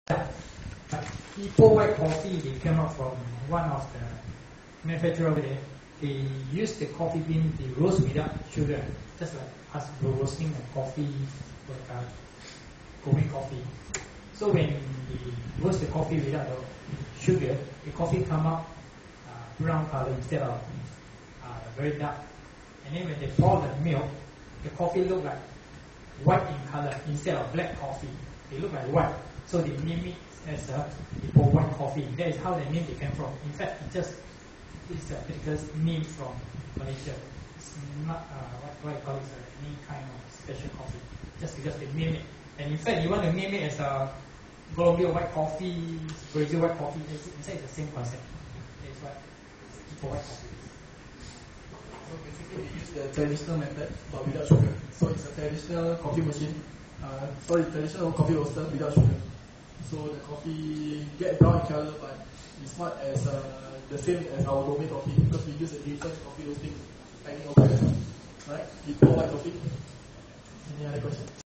Ipoh white coffee, they came out from one of the manufacturer over there. They use the coffee bean, they roast without sugar, just like us roasting a coffee, like Korean coffee. So when they roast the coffee without the sugar, the coffee come out brown color instead of very dark. And then when they pour the milk, the coffee look like white in color instead of black coffee. They look like white, so they name it as a Ipoh white coffee. That is how the name they came from. In fact, it's a particular name from Malaysia. It's not what I call it, any kind of special coffee, just because they name it. And in fact, you want to name it as a Colombia white coffee, Brazil white coffee. It's the same concept. It's what Ipoh white coffee. So basically, we use the traditional method, but without sugar. So it's a traditional coffee machine. Traditional coffee roaster without sugar. So the coffee get brown in color, but it's not as the same as our gourmet coffee because we use a different coffee roasting technique over there. Right? Ipoh white coffee. Any other questions?